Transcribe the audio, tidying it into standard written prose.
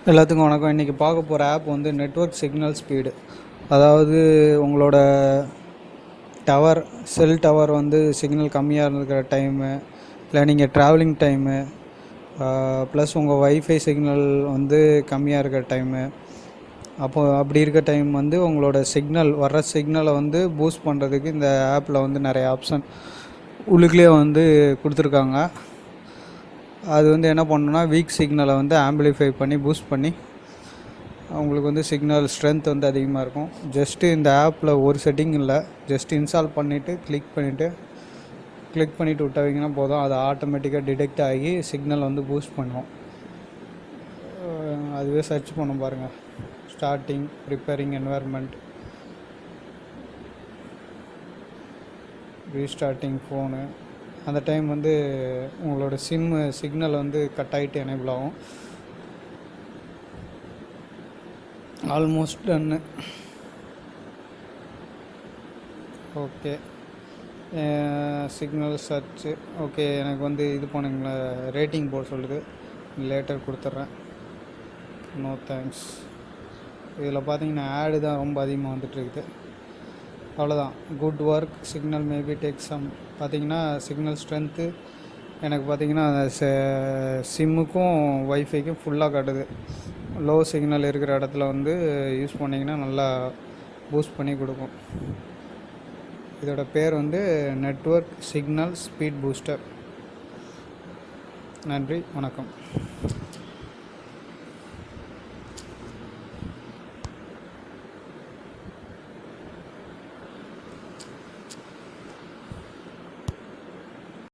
எல்லாத்துக்கும் வணக்கம். இன்றைக்கி பார்க்க போகிற ஆப் வந்து நெட்வொர்க் சிக்னல் ஸ்பீடு. அதாவது உங்களோட செல் டவர் வந்து சிக்னல் கம்மியாக இருக்கிற டைமு, இல்லை நீங்கள் ட்ராவலிங் டைமு, ப்ளஸ் உங்கள் வைஃபை சிக்னல் வந்து கம்மியாக இருக்கிற டைமு, அப்படி இருக்க டைம் வந்து உங்களோட வர்ற சிக்னலை வந்து பூஸ்ட் பண்ணுறதுக்கு இந்த ஆப்பில் வந்து நிறைய ஆப்ஷன் உள்ளுக்குள்ளே வந்து கொடுத்துருக்காங்க. அது வந்து என்ன பண்ணணும்னா, வீக் சிக்னலை வந்து ஆம்பிளிஃபை பண்ணி பூஸ்ட் பண்ணி அவங்களுக்கு வந்து சிக்னல் ஸ்ட்ரென்த் வந்து அதிகமாக இருக்கும். ஜஸ்ட்டு இந்த ஆப்பில் ஒரு செட்டிங் இல்லை, ஜஸ்ட் இன்ஸ்டால் பண்ணிவிட்டு கிளிக் பண்ணிவிட்டு விட்டாங்கன்னா போதும், அது ஆட்டோமேட்டிக்காக டிடெக்ட் ஆகி சிக்னல் வந்து பூஸ்ட் பண்ணும். அதுவே சர்ச் பண்ண பாருங்கள். Starting, preparing environment, restarting phone. அந்த டைம் வந்து உங்களோட சிக்னல் வந்து கட் ஆகிட்டு எனேபிள் ஆகும். ஆல்மோஸ்ட் டன்னு. Okay, signal search. ஓகே, எனக்கு வந்து இது பண்ணுங்களா, ரேட்டிங் போட சொல்லுது. லேட்டர் கொடுத்துட்றேன். No thanks. இதில் பார்த்தீங்கன்னா ஆடு தான் ரொம்ப அதிகமாக வந்துட்டுருக்குது. அவ்வளோதான். Good work, signal maybe take some. பார்த்தீங்கன்னா சிக்னல் ஸ்ட்ரென்த்து எனக்கு பார்த்தீங்கன்னா சிம்முக்கும் வைஃபைக்கும் ஃபுல்லாக காட்டுது. லோ சிக்னல் இருக்கிற இடத்துல வந்து யூஸ் பண்ணிங்கன்னா நல்லா பூஸ்ட் பண்ணி கொடுக்கும். இதோட பேர் வந்து நெட்வொர்க் சிக்னல் ஸ்பீட் பூஸ்டர். நன்றி, வணக்கம்.